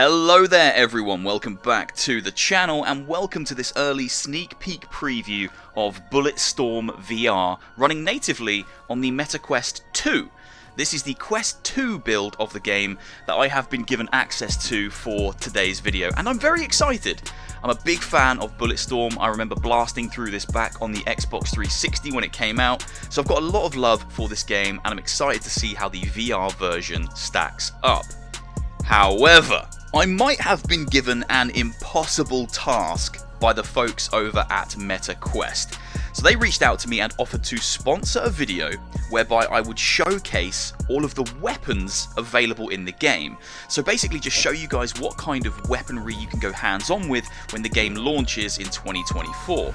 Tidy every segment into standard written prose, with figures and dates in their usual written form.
Hello there everyone, welcome back to the channel and welcome to this early sneak peek preview of Bulletstorm VR running natively on the MetaQuest 2. This is the Quest 2 build of the game that I have been given access to for today's video and I'm very excited. I'm a big fan of Bulletstorm. I remember blasting through this back on the Xbox 360 when it came out, so I've got a lot of love for this game and I'm excited to see how the VR version stacks up. However, I might have been given an impossible task by the folks over at MetaQuest. So they reached out to me and offered to sponsor a video whereby I would showcase all of the weapons available in the game. So basically just show you guys what kind of weaponry you can go hands-on with when the game launches in 2024.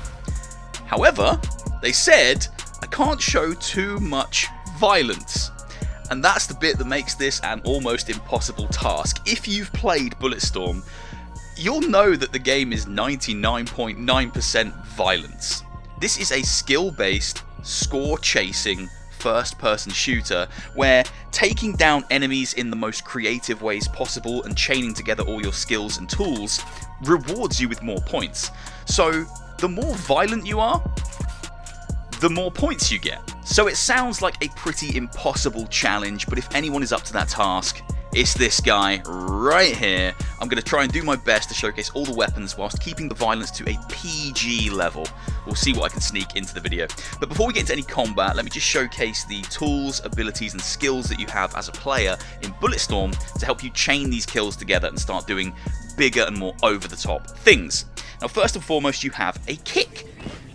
However, they said I can't show too much violence. And that's the bit that makes this an almost impossible task. If you've played Bulletstorm, you'll know that the game is 99.9% violence. This is a skill-based, score-chasing, first-person shooter where taking down enemies in the most creative ways possible and chaining together all your skills and tools rewards you with more points. So, the more violent you are, the more points you get. So it sounds like a pretty impossible challenge, but if anyone is up to that task, it's this guy right here. I'm going to try and do my best to showcase all the weapons whilst keeping the violence to a PG level. We'll see what I can sneak into the video. But before we get into any combat, let me just showcase the tools, abilities and skills that you have as a player in Bulletstorm to help you chain these kills together and start doing bigger and more over-the-top things. Now first and foremost, you have a kick.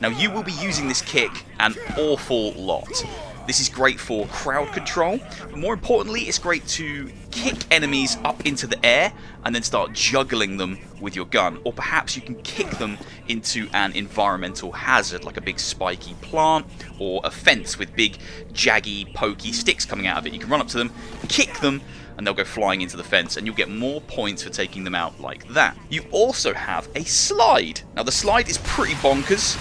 Now you will be using this kick an awful lot. This is great for crowd control, but more importantly it's great to kick enemies up into the air and then start juggling them with your gun, or perhaps you can kick them into an environmental hazard like a big spiky plant or a fence with big jaggy pokey sticks coming out of it. You can run up to them, kick them, and they'll go flying into the fence and you'll get more points for taking them out like that. You also have a slide. Now the slide is pretty bonkers.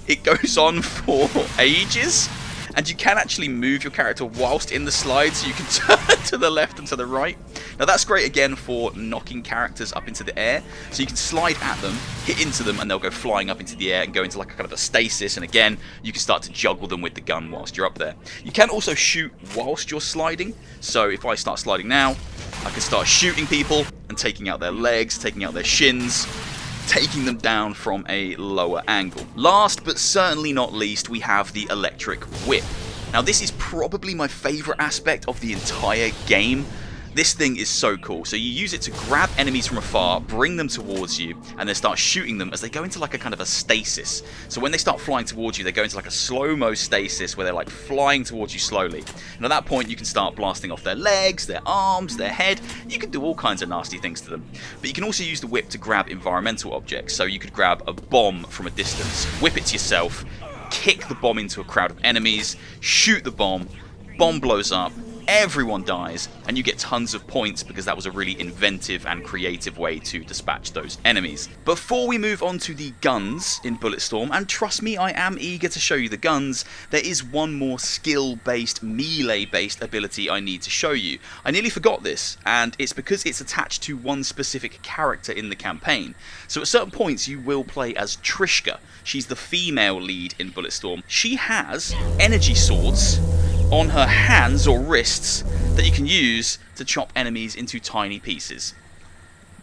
It goes on for ages and you can actually move your character whilst in the slide, so you can turn to the left and to the right. Now that's great again for knocking characters up into the air, so you can slide at them, hit into them, and they'll go flying up into the air and go into like a kind of a stasis, and again you can start to juggle them with the gun whilst you're up there. You can also shoot whilst you're sliding, so if I start sliding now, I can start shooting people and taking out their legs, taking out their shins, taking them down from a lower angle. Last but certainly not least, we have the electric whip. Now this is probably my favourite aspect of the entire game. This thing is so cool. So you use it to grab enemies from afar, bring them towards you, and then start shooting them as they go into like a kind of a stasis. So when they start flying towards you, they go into like a slow-mo stasis where they're like flying towards you slowly. And at that point, you can start blasting off their legs, their arms, their head. You can do all kinds of nasty things to them. But you can also use the whip to grab environmental objects. So you could grab a bomb from a distance, whip it to yourself, kick the bomb into a crowd of enemies, shoot the bomb blows up, everyone dies, and you get tons of points because that was a really inventive and creative way to dispatch those enemies. Before we move on to the guns in Bulletstorm, and trust me, I am eager to show you the guns, there is one more skill-based, melee-based ability I need to show you. I nearly forgot this, and it's because it's attached to one specific character in the campaign. So at certain points you will play as Trishka. She's the female lead in Bulletstorm. She has energy swords on her hands or wrists that you can use to chop enemies into tiny pieces.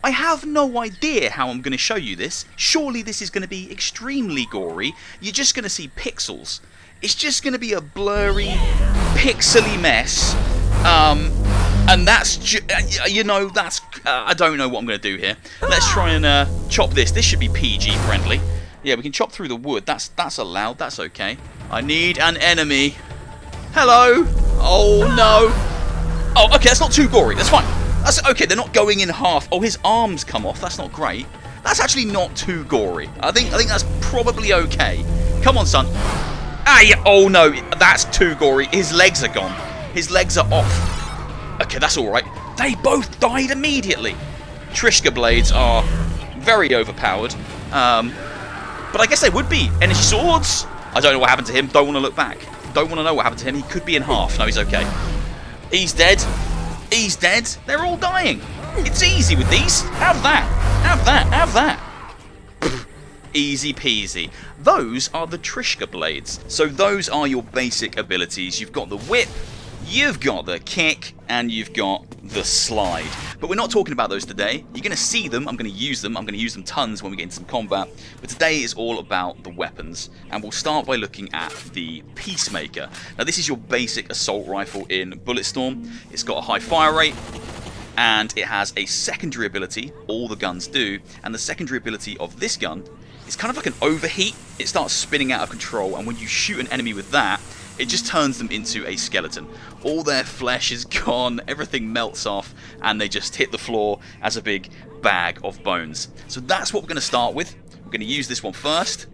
I have no idea how I'm going to show you this. Surely this is going to be extremely gory. You're just going to see pixels. It's just going to be a blurry, pixely mess. And that's, you know, that's, I don't know what I'm going to do here. Let's try and chop this. This should be PG friendly. Yeah, we can chop through the wood. That's allowed. That's okay. I need an enemy. Hello! Oh no! Oh, okay, that's not too gory, that's fine. That's okay, they're not going in half. Oh, his arms come off, that's not great. That's actually not too gory. I think that's probably okay. Come on, son. Ah, yeah, oh no, that's too gory. His legs are gone. His legs are off. Okay, that's alright. They both died immediately. Trishka Blades are very overpowered. But I guess they would be. Energy swords? I don't know what happened to him, don't want to look back. Don't want to know what happened to him. He could be in half. No, he's okay. He's dead. He's dead. They're all dying. It's easy with these. Have that. Have that. Have that. Easy peasy. Those are the Trishka Blades. So those are your basic abilities. You've got the whip, you've got the kick, and you've got the slide. But we're not talking about those today. You're going to see them. I'm going to use them. I'm going to use them tons when we get into some combat. But today is all about the weapons. And we'll start by looking at the Peacemaker. Now this is your basic assault rifle in Bulletstorm. It's got a high fire rate. And it has a secondary ability. All the guns do. And the secondary ability of this gun is kind of like an overheat. It starts spinning out of control. And when you shoot an enemy with that, it just turns them into a skeleton. All their flesh is gone, everything melts off, and they just hit the floor as a big bag of bones. So that's what we're going to start with. We're going to use this one first.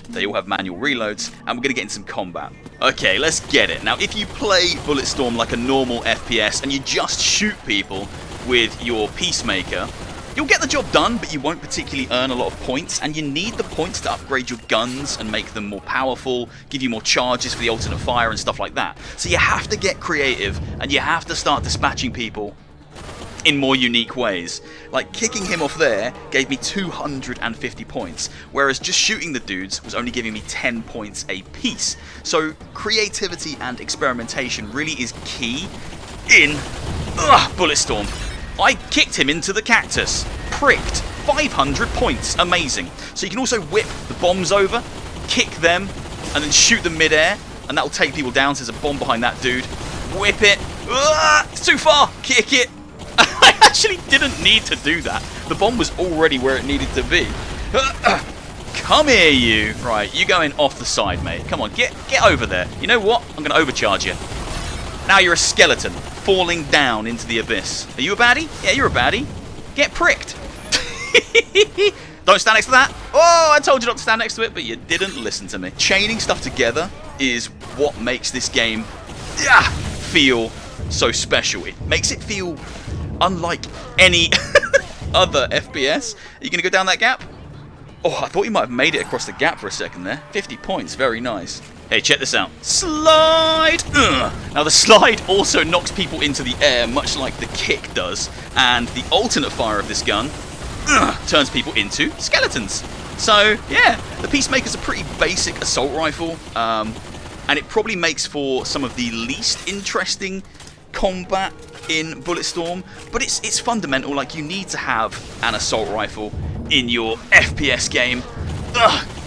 They all have manual reloads, and we're going to get into some combat. Okay, let's get it. Now, if you play Bulletstorm like a normal FPS, and you just shoot people with your Peacemaker, you'll get the job done, but you won't particularly earn a lot of points, and you need the points to upgrade your guns and make them more powerful, give you more charges for the alternate fire and stuff like that. So you have to get creative, and you have to start dispatching people in more unique ways. Like kicking him off there gave me 250 points, whereas just shooting the dudes was only giving me 10 points a piece. So creativity and experimentation really is key in Bulletstorm. I kicked him into the cactus. Pricked. 500 points. Amazing. So you can also whip the bombs over, kick them, and then shoot them mid-air, and that will take people down. So there's a bomb behind that dude. Whip it. It's too far. Kick it. I actually didn't need to do that. The bomb was already where it needed to be. Come here, you. Right, you going off the side, mate. Come on, get over there. You know what? I'm going to overcharge you. Now you're a skeleton, falling down into the abyss. Are you a baddie? Yeah, you're a baddie. Get pricked. Don't stand next to that. Oh, I told you not to stand next to it, but you didn't listen to me. Chaining stuff together is what makes this game feel so special. It makes it feel unlike any other FPS. Are you going to go down that gap? Oh, I thought you might have made it across the gap for a second there. 50 points, very nice. Hey, check this out. Slide! Now, the slide also knocks people into the air, much like the kick does. And the alternate fire of this gun turns people into skeletons. So, yeah, the Peacemaker's a pretty basic assault rifle. And it probably makes for some of the least interesting combat in Bulletstorm. But it's fundamental. Like, you need to have an assault rifle in your FPS game.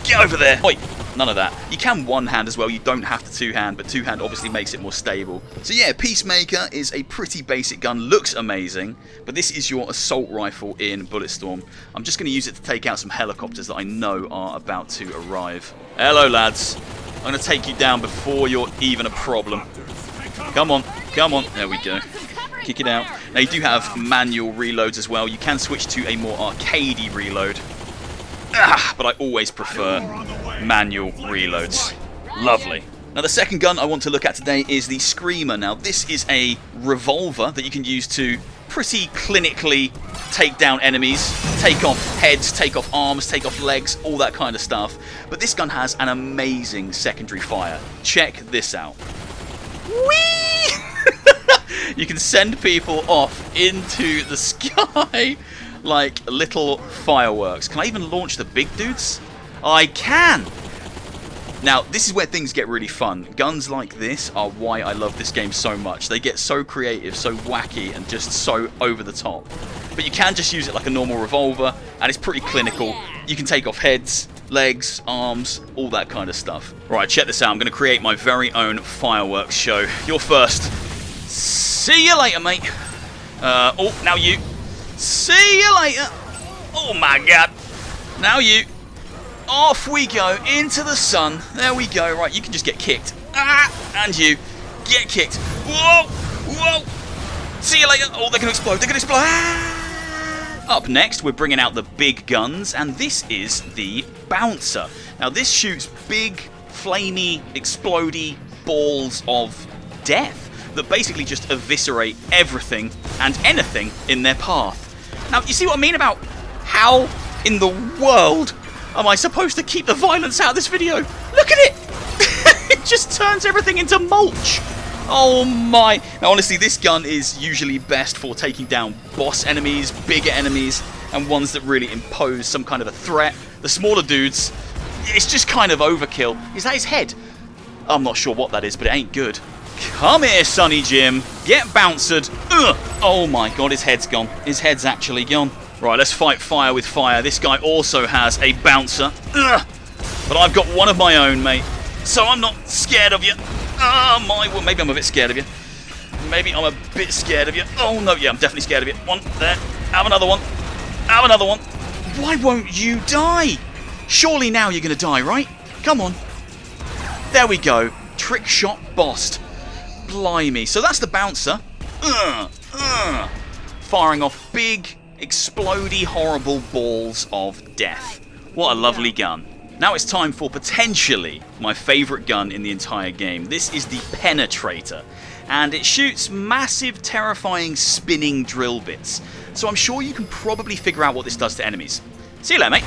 Get over there. Oi. None of that. You can one-hand as well, you don't have to two-hand, but two-hand obviously makes it more stable. So yeah, Peacemaker is a pretty basic gun, looks amazing, but this is your assault rifle in Bulletstorm. I'm just going to use it to take out some helicopters that I know are about to arrive. Hello, lads. I'm going to take you down before you're even a problem. Come on, come on. There we go. Kick it out. Now you do have manual reloads as well. You can switch to a more arcadey reload. But I always prefer manual reloads. Lovely. Now the second gun I want to look at today is the Screamer. Now this is a revolver that you can use to pretty clinically take down enemies, take off heads, take off arms, take off legs, all that kind of stuff. But this gun has an amazing secondary fire. Check this out. Whee! You can send people off into the sky like little fireworks. Can I even launch the big dudes? I can! Now, this is where things get really fun. Guns like this are why I love this game so much. They get so creative, so wacky, and just so over the top. But you can just use it like a normal revolver, and it's pretty clinical. You can take off heads, legs, arms, all that kind of stuff. Right, check this out. I'm going to create my very own fireworks show. You're first. See you later, mate. Oh, now you. See you later. Oh my god. Now you. Off we go into the sun. There we go. Right, you can just get kicked. And you get kicked. Whoa. Whoa. See you later. Oh, they're going to explode. They're going to explode. Up next, we're bringing out the big guns. And this is the Bouncer. Now, this shoots big, flamey, explodey balls of death that basically just eviscerate everything and anything in their path. Now, you see what I mean about how in the world am I supposed to keep the violence out of this video? Look at it! It just turns everything into mulch. Oh my. Now honestly, this gun is usually best for taking down boss enemies, bigger enemies, and ones that really impose some kind of a threat. The smaller dudes, it's just kind of overkill. Is that his head? I'm not sure what that is, but it ain't good. Come here, Sonny Jim. Get bounced. Ugh. Oh my god, his head's gone. His head's actually gone. Right, let's fight fire with fire. This guy also has a bouncer. Ugh. But I've got one of my own, mate. So I'm not scared of you. Oh my, well, maybe I'm a bit scared of you. Maybe I'm a bit scared of you. Oh no, yeah, I'm definitely scared of you. One, there. Have another one. Have another one. Why won't you die? Surely now you're going to die, right? Come on. There we go. Trick shot bossed. Blimey. So that's the bouncer. Firing off big, explodey, horrible balls of death. What a lovely gun. Now it's time for potentially my favourite gun in the entire game. This is the Penetrator. And it shoots massive, terrifying, spinning drill bits. So I'm sure you can probably figure out what this does to enemies. See you later, mate.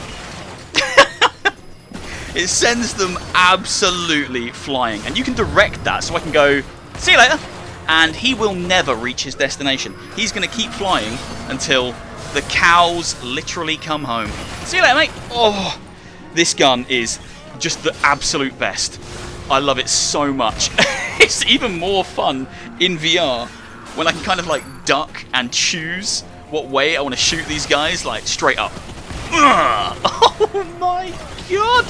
It sends them absolutely flying. And you can direct that, so I can go, see you later. And he will never reach his destination. He's going to keep flying until the cows literally come home. See you later, mate. Oh, this gun is just the absolute best. I love it so much. It's even more fun in VR when I can kind of like duck and choose what way I want to shoot these guys, like straight up. Oh my god!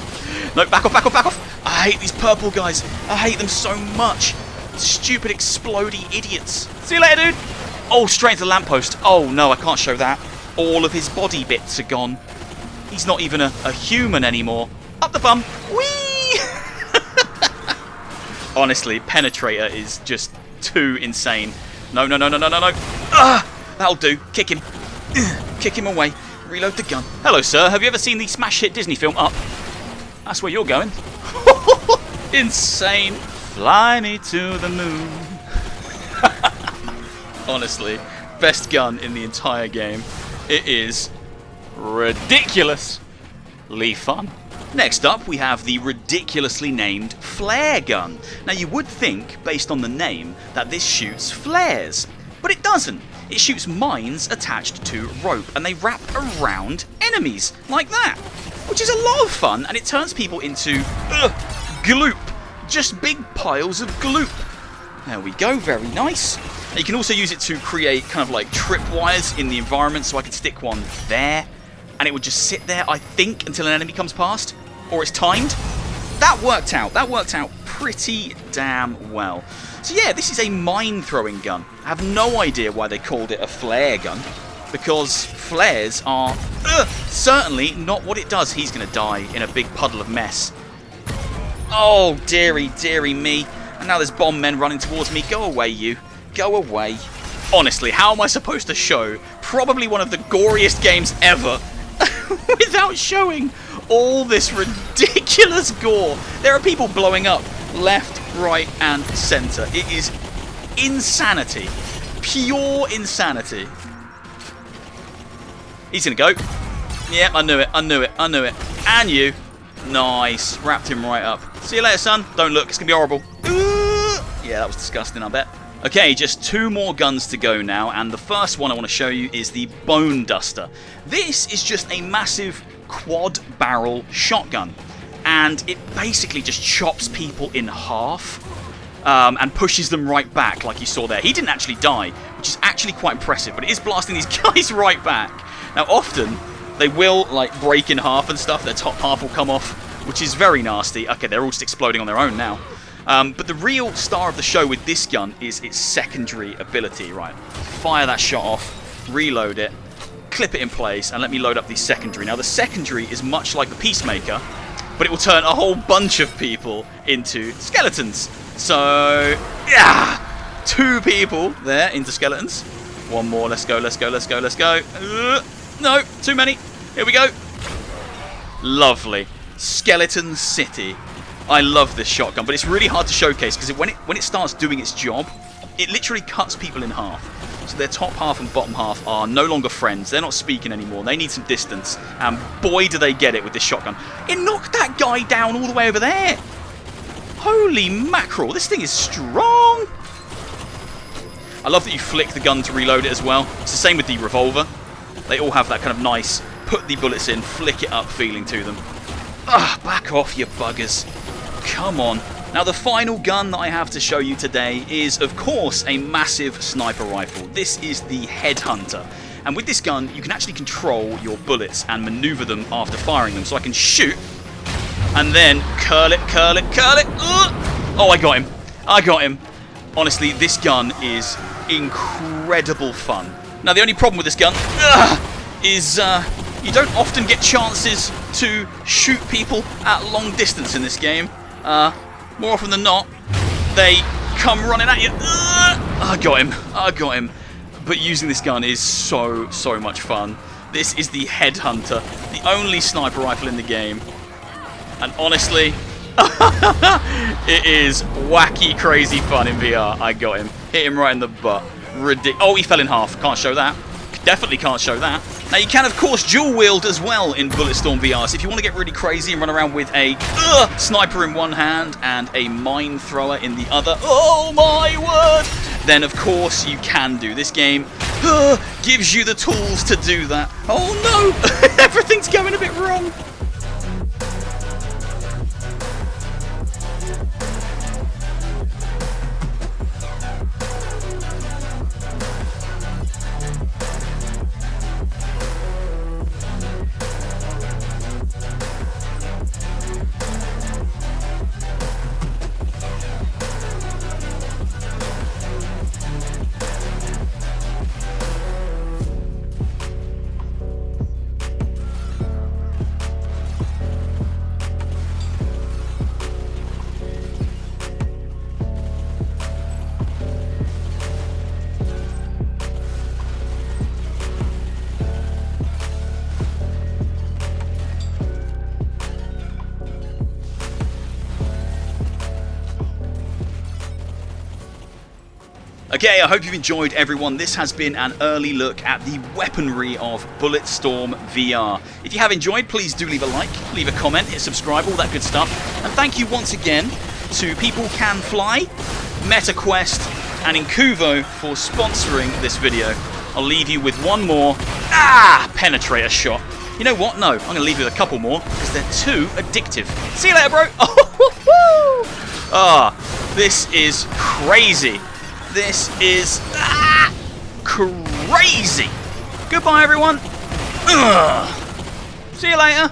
No, back off, back off, back off! I hate these purple guys. I hate them so much. Stupid explodey idiots. See you later, dude. Oh, straight into the lamppost. Oh no, I can't show that. All of his body bits are gone. He's not even a human anymore. Up the bum. Whee! Honestly, Penetrator is just too insane. No, no, no, no, no, no, no. That'll do. Kick him. Kick him away. Reload the gun. Hello, sir. Have you ever seen the smash hit Disney film Up? That's where you're going. Insane. Fly me to the moon. Honestly, best gun in the entire game. It is ridiculously fun. Next up, we have the ridiculously named flare gun. Now, you would think, based on the name, that this shoots flares, but it doesn't. It shoots mines attached to rope, and they wrap around enemies, like that, which is a lot of fun, and it turns people into gloop, just big piles of gloop. There we go, very nice. You can also use it to create kind of like tripwires in the environment, so I could stick one there, and it would just sit there, I think, until an enemy comes past, or it's timed. That worked out pretty damn well. So yeah, this is a mine-throwing gun. I have no idea why they called it a flare gun, because flares are certainly not what it does. He's going to die in a big puddle of mess. Oh, dearie, dearie me. And now there's bomb men running towards me. Go away, you. Go away. Honestly, how am I supposed to show probably one of the goriest games ever without showing all this ridiculous gore? There are people blowing up left, right, and centre. It is insanity. Pure insanity. He's going to go. Yeah, I knew it, I knew it, I knew it. And you. Nice. Wrapped him right up. See you later, son. Don't look. It's going to be horrible. Yeah, that was disgusting, I bet. Okay, just 2 more guns to go now, and the first one I want to show you is the Bone Duster. This is just a massive quad-barrel shotgun, and it basically just chops people in half and pushes them right back, like you saw there. He didn't actually die, which is actually quite impressive, but it is blasting these guys right back. Now, often, they will like break in half and stuff. Their top half will come off, which is very nasty. Okay, they're all just exploding on their own now. But the real star of the show with this gun is its secondary ability. Right, fire that shot off, reload it, clip it in place, and let me load up the secondary. Now, the secondary is much like the Peacemaker, but it will turn a whole bunch of people into skeletons. So, yeah, 2 people there into skeletons. 1 more, let's go, let's go, let's go, let's go. No, too many. Here we go. Lovely. Skeleton City. I love this shotgun, but it's really hard to showcase because when it starts doing its job, it literally cuts people in half. So their top half and bottom half are no longer friends. They're not speaking anymore. They need some distance. And boy, do they get it with this shotgun. It knocked that guy down all the way over there. Holy mackerel, this thing is strong. I love that you flick the gun to reload it as well. It's the same with the revolver. They all have that kind of nice, put the bullets in, flick it up feeling to them. Ah, back off, you buggers. Come on. Now, the final gun that I have to show you today is, of course, a massive sniper rifle. This is the Headhunter. And with this gun, you can actually control your bullets and maneuver them after firing them. So I can shoot, and then curl it, curl it, curl it. Oh, I got him. I got him. Honestly, this gun is incredible fun. Now, the only problem with this gun is you don't often get chances to shoot people at long distance in this game. More often than not, they come running at you. I got him. I got him. But using this gun is so much fun. This is the Headhunter, the only sniper rifle in the game. And honestly, it is wacky, crazy fun in VR. I got him. Hit him right in the butt. Oh, he fell in half. Can't show that. Definitely can't show that. Now, you can, of course, dual wield as well in Bulletstorm VR. So if you want to get really crazy and run around with a sniper in one hand and a mine thrower in the other, oh my word, then of course you can do. This game gives you the tools to do that. Oh no, everything's going a bit wrong. Okay, I hope you've enjoyed, everyone. This has been an early look at the weaponry of Bulletstorm VR. If you have enjoyed, please do leave a like, leave a comment, hit subscribe, all that good stuff. And thank you once again to People Can Fly, MetaQuest, and Incuvo for sponsoring this video. I'll leave you with one more Penetrator shot. You know what? No, I'm going to leave you with a couple more because they're too addictive. See you later, bro. This is crazy. This is crazy. Goodbye, everyone. See you later.